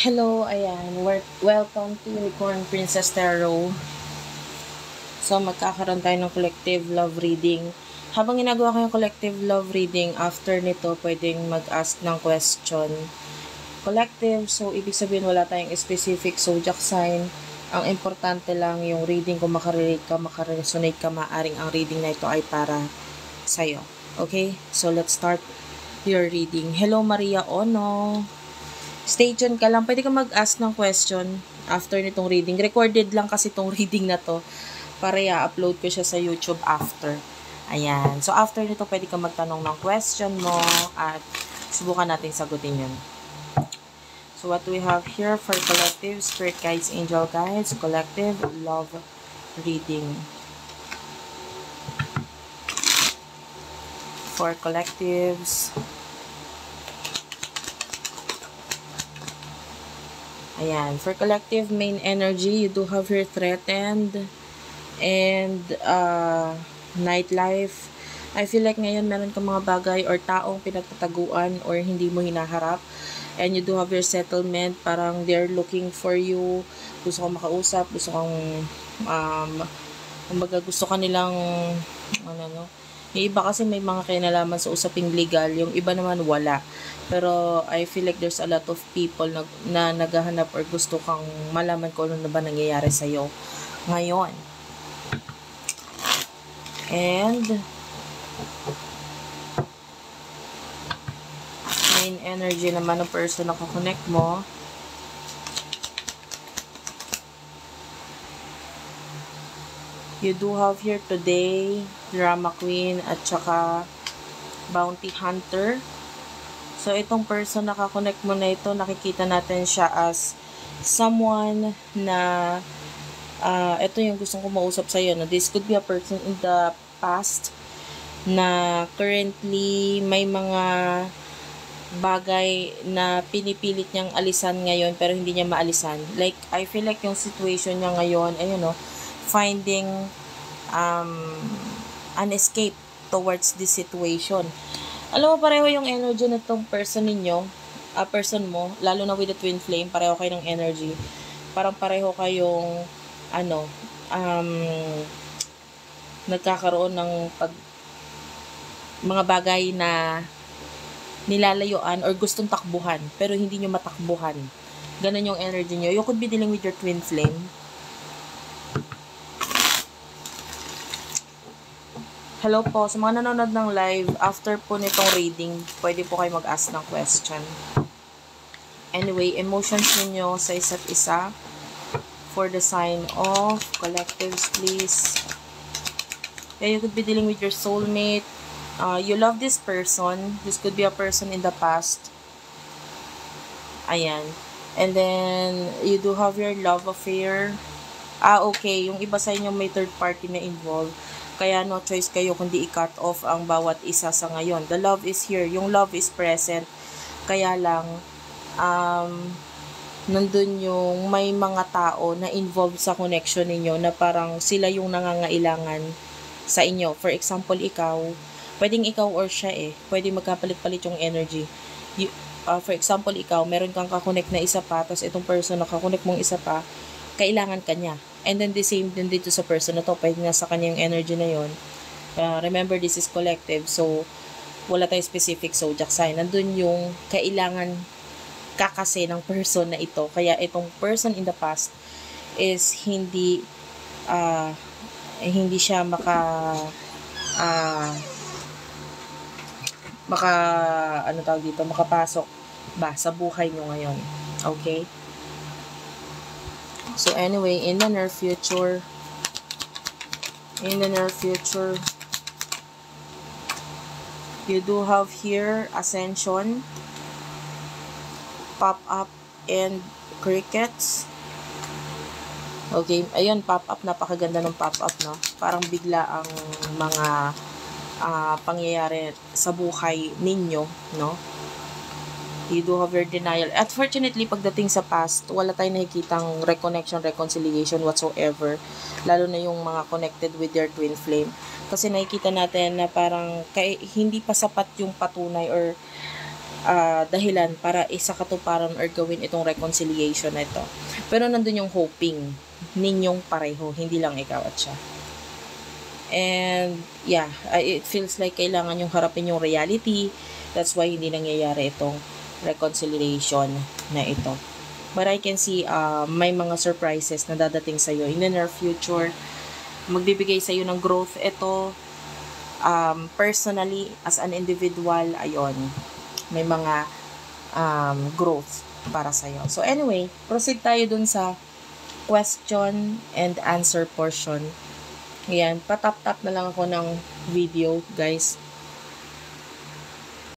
Hello, ayan. Welcome to Unicorn Princess Tarot. So, magkakaroon tayo ng collective love reading. Habang ginagawa ko yung collective love reading, after nito, pwedeng mag-ask ng question. Collective, so ibig sabihin wala tayong specific zodiac sign. Ang importante lang yung reading, kung makarelate ka, makaresonate ka, maaring ang reading na ito ay para sa'yo. Okay? So, let's start your reading. Hello, Maria Ono. Stay tuned ka lang. Pwede ka mag-ask ng question after nitong reading. Recorded lang kasi itong reading na to para i-upload ko siya sa YouTube after. Ayan. So, after nito, pwede ka magtanong ng question mo at subukan natin sagutin yun. So, what we have here for collective, spirit guides, angel guides, collective love reading. For collectives, ayan. For collective main energy, you do have your threatened and nightlife. I feel like ngayon meron kang mga bagay or taong pinagtataguan or hindi mo hinaharap. And you do have your settlement. Parang they're looking for you. Gusto kang makausap. Gusto kang, kumbaga gusto ka nilang, yung iba kasi may mga kinalaman sa usaping legal. Yung iba naman wala. Pero I feel like there's a lot of people na naghahanap or gusto kang malaman kung ano na ba nangyayari sa'yo ngayon. And main energy naman ng person na kakonect mo. You do have here today drama queen at saka bounty hunter. So, itong person na kakonect mo na ito, nakikita natin siya as someone na ito yung gustong kumausap sa'yo. No? This could be a person in the past na currently may mga bagay na pinipilit niyang alisan ngayon pero hindi niya maalisan. Like, I feel like yung situation niya ngayon, ayun no, finding an escape towards this situation. Alam mo, pareho yung energy na itong person ninyo, person mo, lalo na with the twin flame, pareho kayo ng energy. Parang pareho kayong, nagkakaroon ng mga bagay na nilalayuan or gustong takbuhan, pero hindi nyo matakbuhan. Ganun yung energy nyo. You could be dealing with your twin flame. Hello po, sa mga nanonood ng live, after po nitong reading, pwede po kayo mag-ask ng question. Anyway, emotions niyo sa isa't isa for the sign of collectives, please. Yeah, you could be dealing with your soulmate. You love this person. This could be a person in the past. Ayan. And then, you do have your love affair. Okay. Yung iba sa inyo may third party na involved. Kaya no choice kayo kundi i-cut off ang bawat isa sa ngayon. The love is here. Yung love is present. Kaya lang, nandun yung may mga tao na involved sa connection ninyo na parang sila yung nangangailangan sa inyo. For example, ikaw, pwedeng ikaw or siya pwedeng magkapalit-palit yung energy. For example, ikaw, meron kang kakonect na isa pa, tapos itong person na kakonect mong isa pa, kailangan ka niya. And then the same din dito sa person na to, pwede na sa kanya yung energy na yon. Remember, this is collective, so wala tayong specific zodiac sign. Nandun yung kailangan kakase ng person na ito. Kaya itong person in the past is hindi siya makapasok ba sa buhay nyo ngayon. Okay? So anyway, in the near future, you do have here ascension, pop-up, and crickets. Okay, ayun, pop-up, napakaganda ng pop-up, no? Parang bigla ang mga pangyayari sa buhay ninyo, no? You do have your denial. At fortunately, pagdating sa past, wala tayong nakikitang reconnection, reconciliation whatsoever. Lalo na yung mga connected with your twin flame. Kasi nakikita natin na parang hindi pa sapat yung patunay or dahilan para isakatuparan or gawin itong reconciliation na ito. Pero nandun yung hoping ninyong pareho, hindi lang ikaw at siya. And yeah, it feels like kailangan yung harapin yung reality. That's why hindi nangyayari itong reconciliation na ito. But I can see may mga surprises na dadating sa'yo in the near future. Magbibigay sa'yo ng growth ito. Personally, as an individual, ayon, may mga growth para sa'yo. So anyway, proceed tayo dun sa question and answer portion. Ayan, patap-tap na lang ako ng video, guys.